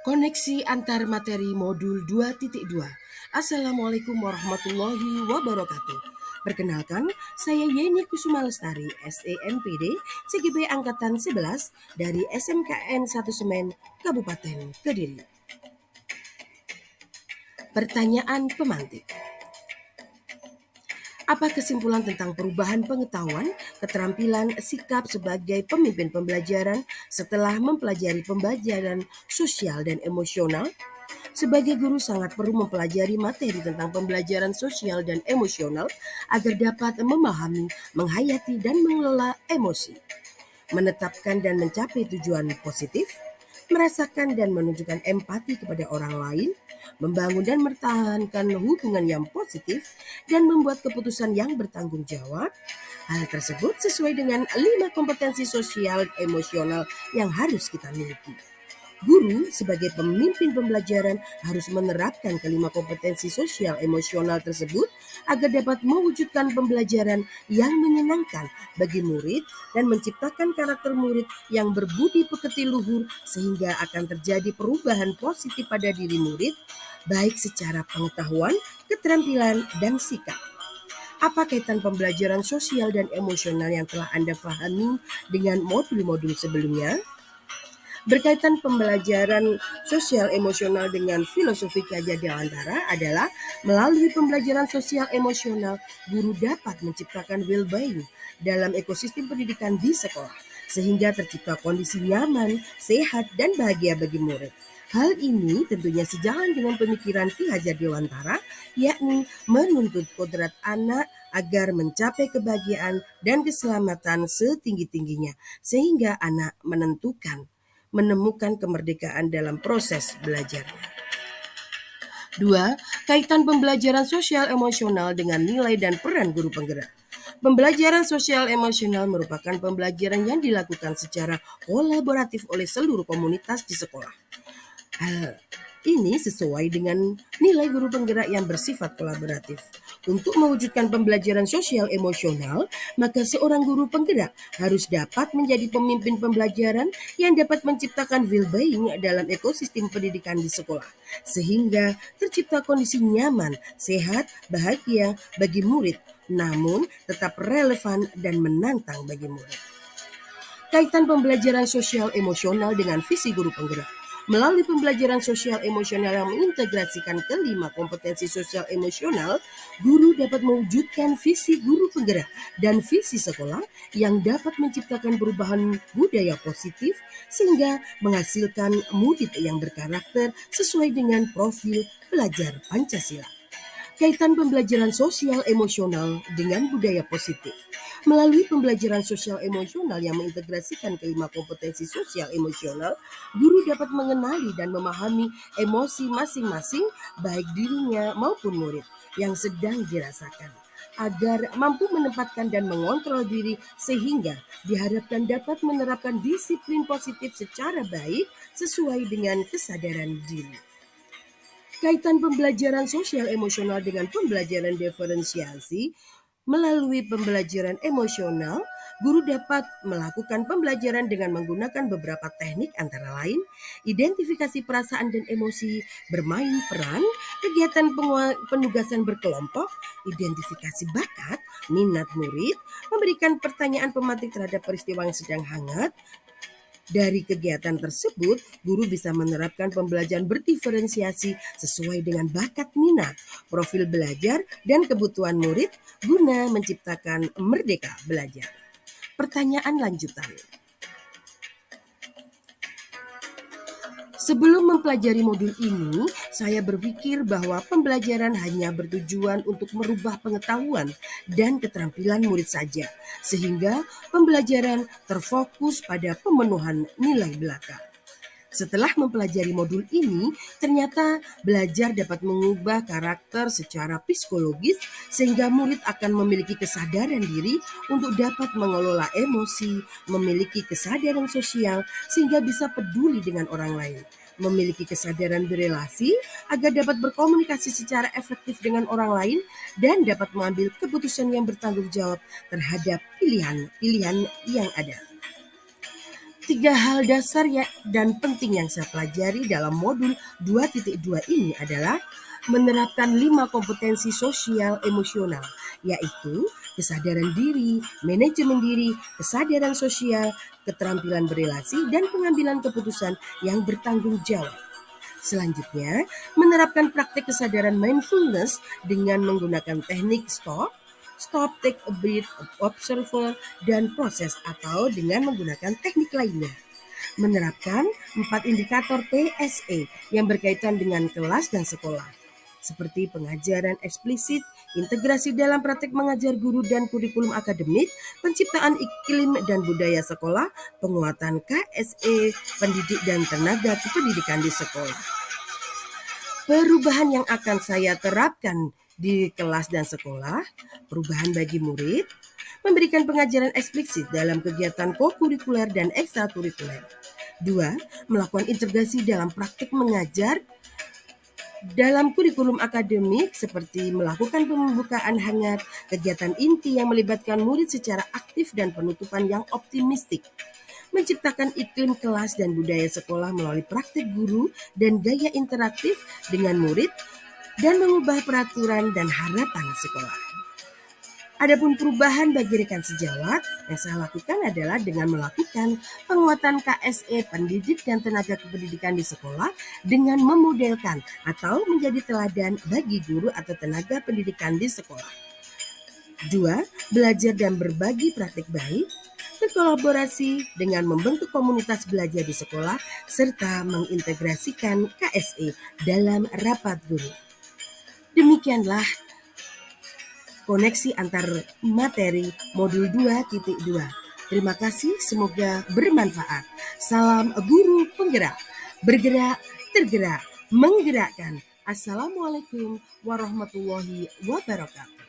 Koneksi antar materi modul 2.2. Assalamualaikum warahmatullahi wabarakatuh. Perkenalkan, saya Yeni Kusuma Lestari, SEMPD, CGP Angkatan 11 dari SMKN 1 Semen, Kabupaten Kediri. Pertanyaan pemantik. Apa kesimpulan tentang perubahan pengetahuan, keterampilan, sikap sebagai pemimpin pembelajaran setelah mempelajari pembelajaran sosial dan emosional? Sebagai guru sangat perlu mempelajari materi tentang pembelajaran sosial dan emosional agar dapat memahami, menghayati, dan mengelola emosi, menetapkan dan mencapai tujuan positif, merasakan dan menunjukkan empati kepada orang lain, membangun dan mempertahankan hubungan yang positif, dan membuat keputusan yang bertanggung jawab. Hal tersebut sesuai dengan 5 kompetensi sosial emosional yang harus kita miliki. Guru sebagai pemimpin pembelajaran harus menerapkan kelima kompetensi sosial emosional tersebut agar dapat mewujudkan pembelajaran yang menyenangkan bagi murid dan menciptakan karakter murid yang berbudi pekerti luhur sehingga akan terjadi perubahan positif pada diri murid baik secara pengetahuan, keterampilan, dan sikap. Apa kaitan pembelajaran sosial dan emosional yang telah Anda pahami dengan modul-modul sebelumnya? Berkaitan pembelajaran sosial emosional dengan filosofi Ki Hajar Dewantara adalah melalui pembelajaran sosial emosional, guru dapat menciptakan well-being dalam ekosistem pendidikan di sekolah, sehingga tercipta kondisi nyaman, sehat, dan bahagia bagi murid. Hal ini tentunya sejalan dengan pemikiran Ki Hajar Dewantara, yakni menuntut kodrat anak agar mencapai kebahagiaan dan keselamatan setinggi-tingginya, sehingga anak menemukan kemerdekaan dalam proses belajarnya. 2. Kaitan pembelajaran sosial emosional dengan nilai dan peran guru penggerak. Pembelajaran sosial emosional merupakan pembelajaran yang dilakukan secara kolaboratif oleh seluruh komunitas di sekolah. Hal ini sesuai dengan nilai guru penggerak yang bersifat kolaboratif. Untuk mewujudkan pembelajaran sosial emosional, maka seorang guru penggerak harus dapat menjadi pemimpin pembelajaran yang dapat menciptakan well-being dalam ekosistem pendidikan di sekolah, sehingga tercipta kondisi nyaman, sehat, bahagia bagi murid, namun tetap relevan dan menantang bagi murid. Kaitan pembelajaran sosial emosional dengan visi guru penggerak. Melalui pembelajaran sosial emosional yang mengintegrasikan kelima kompetensi sosial emosional, guru dapat mewujudkan visi guru penggerak dan visi sekolah yang dapat menciptakan perubahan budaya positif sehingga menghasilkan murid yang berkarakter sesuai dengan profil pelajar Pancasila. Kaitan pembelajaran sosial emosional dengan budaya positif. Melalui pembelajaran sosial emosional yang mengintegrasikan kelima kompetensi sosial emosional, guru dapat mengenali dan memahami emosi masing-masing baik dirinya maupun murid yang sedang dirasakan, agar mampu menempatkan dan mengontrol diri sehingga diharapkan dapat menerapkan disiplin positif secara baik sesuai dengan kesadaran diri. Kaitan pembelajaran sosial emosional dengan pembelajaran diferensiasi. Melalui pembelajaran emosional, guru dapat melakukan pembelajaran dengan menggunakan beberapa teknik antara lain identifikasi perasaan dan emosi, bermain peran, kegiatan penugasan berkelompok, identifikasi bakat, minat murid, memberikan pertanyaan pemantik terhadap peristiwa yang sedang hangat. Dari kegiatan tersebut, guru bisa menerapkan pembelajaran berdiferensiasi sesuai dengan bakat minat, profil belajar, dan kebutuhan murid guna menciptakan merdeka belajar. Pertanyaan lanjutan. Sebelum mempelajari modul ini, saya berpikir bahwa pembelajaran hanya bertujuan untuk merubah pengetahuan dan keterampilan murid saja, sehingga pembelajaran terfokus pada pemenuhan nilai belaka. Setelah mempelajari modul ini, ternyata belajar dapat mengubah karakter secara psikologis sehingga murid akan memiliki kesadaran diri untuk dapat mengelola emosi, memiliki kesadaran sosial sehingga bisa peduli dengan orang lain, memiliki kesadaran berelasi agar dapat berkomunikasi secara efektif dengan orang lain dan dapat mengambil keputusan yang bertanggung jawab terhadap pilihan-pilihan yang ada. Tiga hal dasar dan penting yang saya pelajari dalam modul 2.2 ini adalah menerapkan 5 kompetensi sosial emosional, yaitu kesadaran diri, manajemen diri, kesadaran sosial, keterampilan berelasi, dan pengambilan keputusan yang bertanggung jawab. Selanjutnya, menerapkan praktik kesadaran mindfulness dengan menggunakan teknik stop, take a breath, observer, dan proses atau dengan menggunakan teknik lainnya. Menerapkan 4 indikator PSE yang berkaitan dengan kelas dan sekolah, seperti pengajaran eksplisit, integrasi dalam praktek mengajar guru dan kurikulum akademik, penciptaan iklim dan budaya sekolah, penguatan KSE, pendidik dan tenaga kependidikan di sekolah. Perubahan yang akan saya terapkan di kelas dan sekolah, perubahan bagi murid, memberikan pengajaran eksplisit dalam kegiatan kokurikuler dan ekstrakurikuler. 2. Melakukan integrasi dalam praktik mengajar dalam kurikulum akademik seperti melakukan pembukaan hangat, kegiatan inti yang melibatkan murid secara aktif dan penutupan yang optimistik. Menciptakan iklim kelas dan budaya sekolah melalui praktik guru dan gaya interaktif dengan murid dan mengubah peraturan dan harapan sekolah. Adapun perubahan bagi rekan sejawat yang saya lakukan adalah dengan melakukan penguatan KSE pendidik dan tenaga kependidikan di sekolah dengan memodelkan atau menjadi teladan bagi guru atau tenaga pendidikan di sekolah. 2. Belajar dan berbagi praktik baik, berkolaborasi dengan membentuk komunitas belajar di sekolah, serta mengintegrasikan KSE dalam rapat guru. Demikianlah koneksi antar materi modul 2.2. Terima kasih, semoga bermanfaat. Salam guru penggerak, bergerak, tergerak, menggerakkan. Assalamualaikum warahmatullahi wabarakatuh.